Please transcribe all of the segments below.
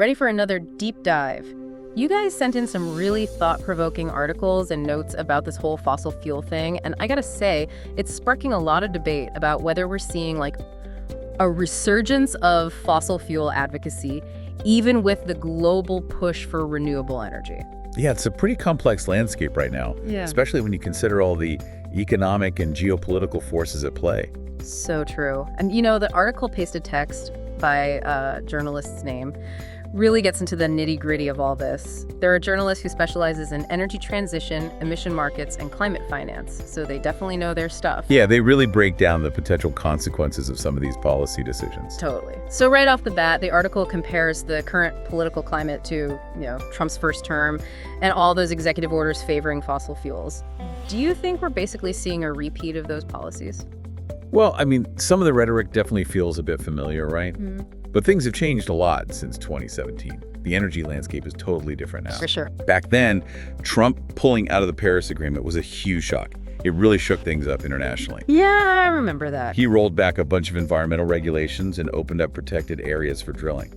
ready for another deep dive? You guys sent in some really thought-provoking articles and notes about this whole fossil fuel thing, and I gotta say, it's sparking a lot of debate about whether we're seeing like a resurgence of fossil fuel advocacy, even with the global push for renewable energy. Yeah, it's a pretty complex landscape right now, especially when you consider all the economic and geopolitical forces at play. So true. And you know, the article pasted text by a journalist's name really gets into the nitty-gritty of all this. They're a journalist who specializes in energy transition, emission markets, and climate finance, so they definitely know their stuff. Yeah, they really break down the potential consequences of some of these policy decisions. Totally. So right off the bat, the article compares the current political climate to, Trump's first term and all those executive orders favoring fossil fuels. Do you think we're basically seeing a repeat of those policies? Well, I mean, some of the rhetoric definitely feels a bit familiar, right? But things have changed a lot since 2017. The energy landscape is totally different now. For sure. Back then, Trump pulling out of the Paris Agreement was a huge shock. It really shook things up internationally. Yeah, I remember that. He rolled back a bunch of environmental regulations and opened up protected areas for drilling.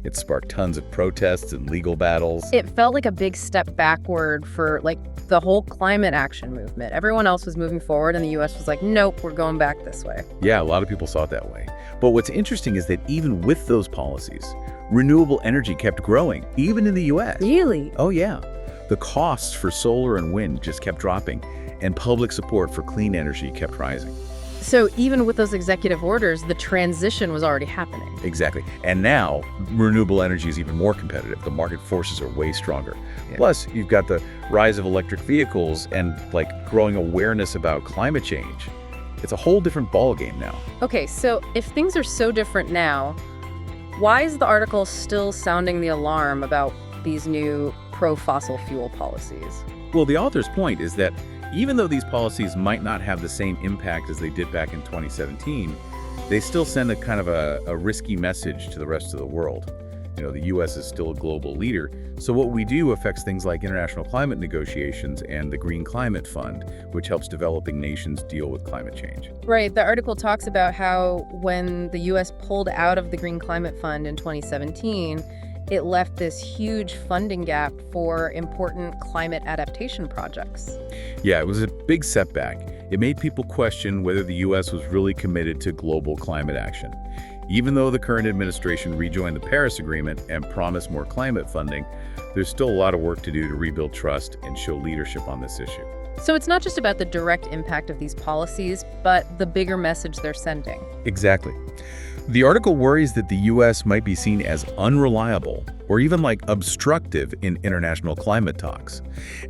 It sparked tons of protests and legal battles. It felt like a big step backward for the whole climate action movement. Everyone else was moving forward and the US was like, nope, we're going back this way. Yeah, a lot of people saw it that way. But what's interesting is that even with those policies, renewable energy kept growing, even in the US. Really? Oh yeah. The costs for solar and wind just kept dropping, and public support for clean energy kept rising. So even with those executive orders, the transition was already happening. Exactly. And now, renewable energy is even more competitive. The market forces are way stronger. Yeah. Plus, you've got the rise of electric vehicles and growing awareness about climate change. It's a whole different ballgame now. Okay, so if things are so different now, why is the article still sounding the alarm about these new pro-fossil fuel policies? Well, the author's point is that even though these policies might not have the same impact as they did back in 2017, they still send a kind of a risky message to the rest of the world. The U.S. is still a global leader, so what we do affects things like international climate negotiations and the Green Climate Fund, which helps developing nations deal with climate change. Right. The article talks about how when the U.S. pulled out of the Green Climate Fund in 2017, it left this huge funding gap for important climate adaptation projects. Yeah, it was a big setback. It made people question whether the U.S. was really committed to global climate action. Even though the current administration rejoined the Paris Agreement and promised more climate funding, there's still a lot of work to do to rebuild trust and show leadership on this issue. So it's not just about the direct impact of these policies, but the bigger message they're sending. Exactly. The article worries that the U.S. might be seen as unreliable or even obstructive in international climate talks.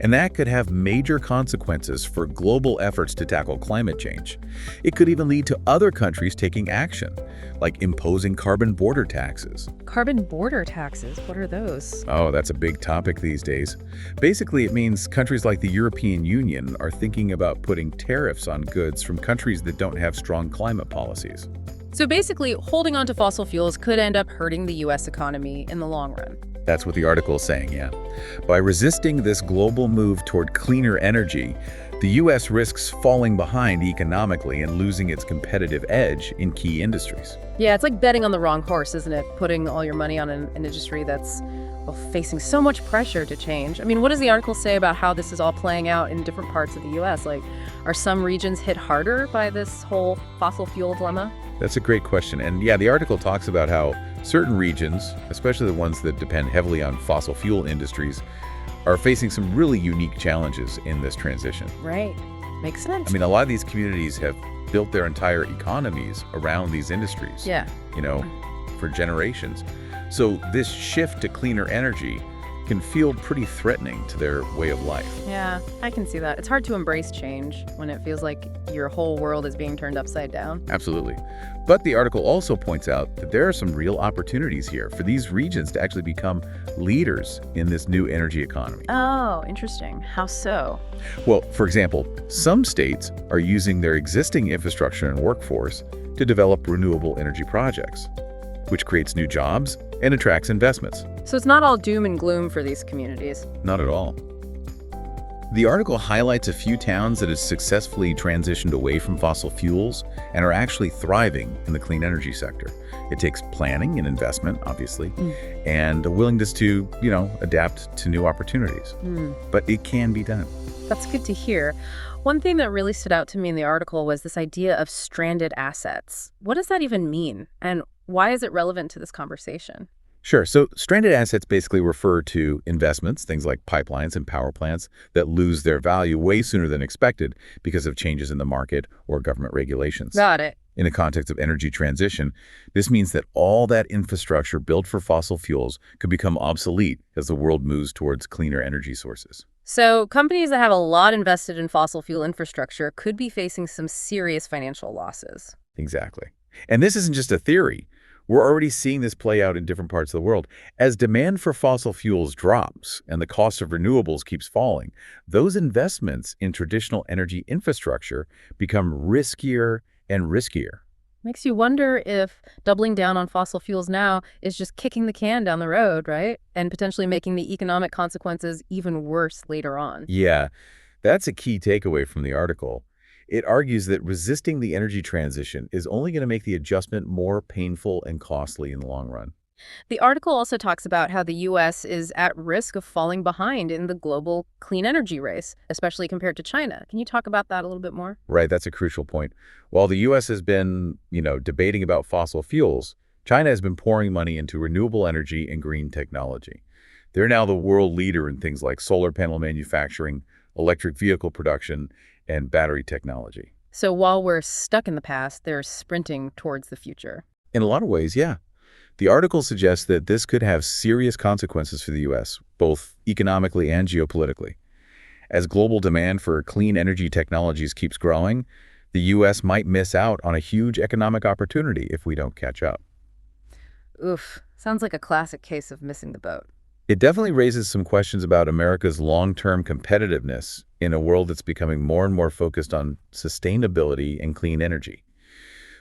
And that could have major consequences for global efforts to tackle climate change. It could even lead to other countries taking action, like imposing carbon border taxes. Carbon border taxes? What are those? Oh, that's a big topic these days. Basically, it means countries like the European Union are thinking about putting tariffs on goods from countries that don't have strong climate policies. So basically, holding on to fossil fuels could end up hurting the U.S. economy in the long run. That's what the article is saying, yeah. By resisting this global move toward cleaner energy, the U.S. risks falling behind economically and losing its competitive edge in key industries. Yeah, it's like betting on the wrong horse, isn't it? Putting all your money on an industry that's facing so much pressure to change. I mean, what does the article say about how this is all playing out in different parts of the U.S.? Are some regions hit harder by this whole fossil fuel dilemma? That's a great question. And yeah, the article talks about how certain regions, especially the ones that depend heavily on fossil fuel industries, are facing some really unique challenges in this transition. Right. Makes sense. I mean, a lot of these communities have built their entire economies around these industries. Yeah. For generations. So this shift to cleaner energy can feel pretty threatening to their way of life. Yeah, I can see that. It's hard to embrace change when it feels like your whole world is being turned upside down. Absolutely. But the article also points out that there are some real opportunities here for these regions to actually become leaders in this new energy economy. Oh, interesting. How so? Well, for example, some states are using their existing infrastructure and workforce to develop renewable energy projects, which creates new jobs and attracts investments. So it's not all doom and gloom for these communities. Not at all. The article highlights a few towns that have successfully transitioned away from fossil fuels and are actually thriving in the clean energy sector. It takes planning and investment, obviously, and a willingness to, adapt to new opportunities. But it can be done. That's good to hear. One thing that really stood out to me in the article was this idea of stranded assets. What does that even mean? And why is it relevant to this conversation? Sure. So stranded assets basically refer to investments, things like pipelines and power plants, that lose their value way sooner than expected because of changes in the market or government regulations. Got it. In the context of energy transition, this means that all that infrastructure built for fossil fuels could become obsolete as the world moves towards cleaner energy sources. So companies that have a lot invested in fossil fuel infrastructure could be facing some serious financial losses. Exactly. And this isn't just a theory. We're already seeing this play out in different parts of the world. As demand for fossil fuels drops and the cost of renewables keeps falling, those investments in traditional energy infrastructure become riskier and riskier. Makes you wonder if doubling down on fossil fuels now is just kicking the can down the road, right? And potentially making the economic consequences even worse later on. Yeah, that's a key takeaway from the article. It argues that resisting the energy transition is only going to make the adjustment more painful and costly in the long run. The article also talks about how the U.S. is at risk of falling behind in the global clean energy race, especially compared to China. Can you talk about that a little bit more? Right, that's a crucial point. While the U.S. has been, debating about fossil fuels, China has been pouring money into renewable energy and green technology. They're now the world leader in things like solar panel manufacturing, electric vehicle production, and battery technology. So while we're stuck in the past, they're sprinting towards the future. In a lot of ways, yeah. The article suggests that this could have serious consequences for the U.S., both economically and geopolitically. As global demand for clean energy technologies keeps growing, the U.S. might miss out on a huge economic opportunity if we don't catch up. Oof, sounds like a classic case of missing the boat. It definitely raises some questions about America's long-term competitiveness in a world that's becoming more and more focused on sustainability and clean energy.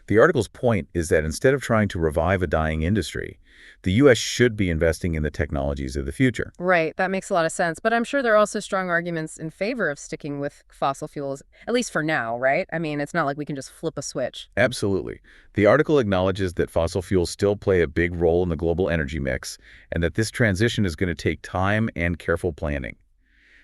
The article's point is that instead of trying to revive a dying industry, the U.S. should be investing in the technologies of the future. Right, that makes a lot of sense. But I'm sure there are also strong arguments in favor of sticking with fossil fuels, at least for now, right? I mean, it's not like we can just flip a switch. Absolutely. The article acknowledges that fossil fuels still play a big role in the global energy mix and that this transition is going to take time and careful planning.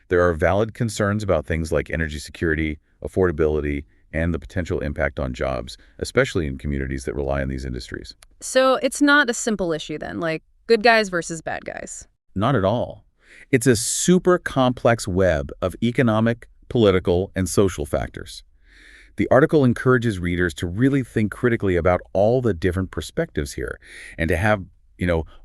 There are valid concerns about things like energy security, affordability, and the potential impact on jobs, especially in communities that rely on these industries. So it's not a simple issue then, like good guys versus bad guys. Not at all. It's a super complex web of economic, political, and social factors. The article encourages readers to really think critically about all the different perspectives here and to have,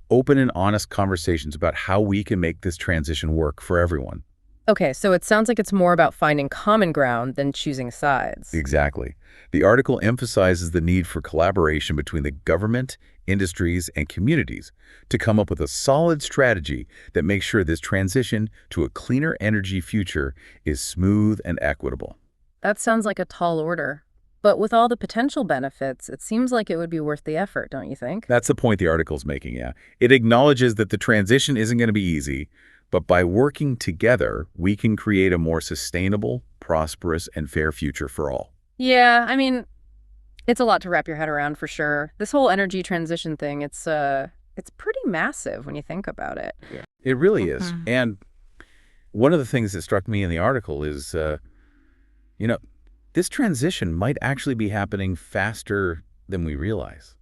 open and honest conversations about how we can make this transition work for everyone. Okay, so it sounds like it's more about finding common ground than choosing sides. Exactly. The article emphasizes the need for collaboration between the government, industries, and communities to come up with a solid strategy that makes sure this transition to a cleaner energy future is smooth and equitable. That sounds like a tall order. But with all the potential benefits, it seems like it would be worth the effort, don't you think? That's the point the article's making, yeah. It acknowledges that the transition isn't going to be easy, but by working together, we can create a more sustainable, prosperous, and fair future for all. Yeah, I mean, it's a lot to wrap your head around for sure. This whole energy transition thing, it's pretty massive when you think about it. Yeah. It really is. And one of the things that struck me in the article is, this transition might actually be happening faster than we realize.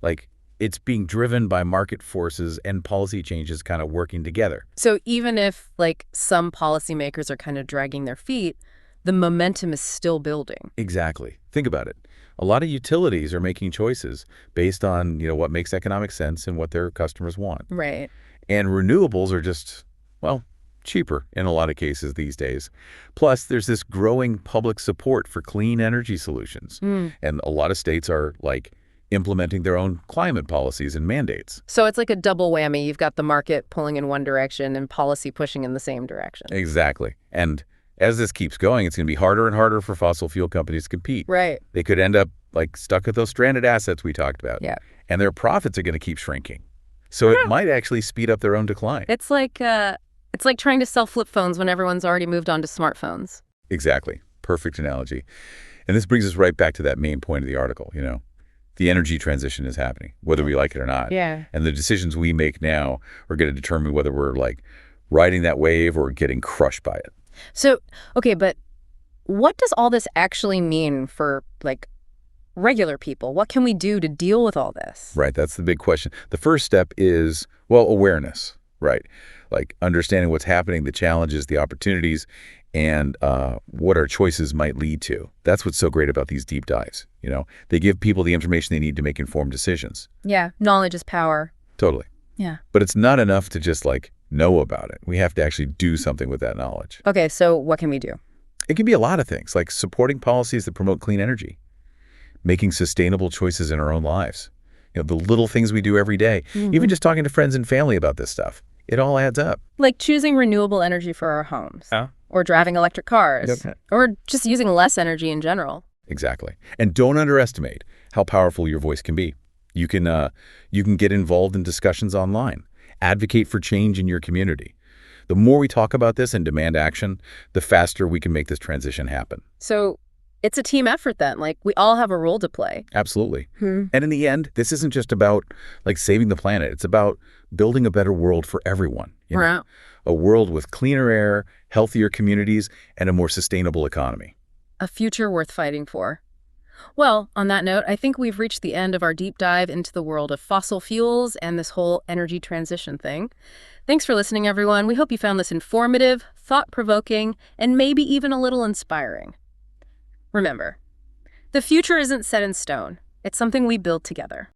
Like, it's being driven by market forces and policy changes kind of working together. So even if, some policymakers are kind of dragging their feet, the momentum is still building. Exactly. Think about it. A lot of utilities are making choices based on, what makes economic sense and what their customers want. Right. And renewables are just, cheaper in a lot of cases these days. Plus, there's this growing public support for clean energy solutions. And a lot of states are, implementing their own climate policies and mandates. So it's like a double whammy. You've got the market pulling in one direction and policy pushing in the same direction. Exactly. And as this keeps going, it's going to be harder and harder for fossil fuel companies to compete. Right. They could end up stuck with those stranded assets we talked about. Yeah. And their profits are going to keep shrinking. So it might actually speed up their own decline. It's like It's like trying to sell flip phones when everyone's already moved on to smartphones. Exactly. Perfect analogy. And this brings us right back to that main point of the article, The energy transition is happening, whether we like it or not. Yeah. And the decisions we make now are going to determine whether we're riding that wave or getting crushed by it. So, okay, but what does all this actually mean for, regular people? What can we do to deal with all this? Right. That's the big question. The first step is, awareness, right? Understanding what's happening, the challenges, the opportunities, and what our choices might lead to. That's what's so great about these deep dives. They give people the information they need to make informed decisions. Yeah, knowledge is power. Totally. Yeah. But it's not enough to just know about it. We have to actually do something with that knowledge. Okay, so what can we do? It can be a lot of things, like supporting policies that promote clean energy, making sustainable choices in our own lives. The little things we do every day, even just talking to friends and family about this stuff. It all adds up. Like choosing renewable energy for our homes. Yeah. Or driving electric cars. Yep. Or just using less energy in general. Exactly. And don't underestimate how powerful your voice can be. You can get involved in discussions online. Advocate for change in your community. The more we talk about this and demand action, the faster we can make this transition happen. So it's a team effort then. We all have a role to play. Absolutely. And in the end, this isn't just about saving the planet. It's about building a better world for everyone. Right. A world with cleaner air, healthier communities, and a more sustainable economy. A future worth fighting for. Well, on that note, I think we've reached the end of our deep dive into the world of fossil fuels and this whole energy transition thing. Thanks for listening, everyone. We hope you found this informative, thought-provoking, and maybe even a little inspiring. Remember, the future isn't set in stone. It's something we build together.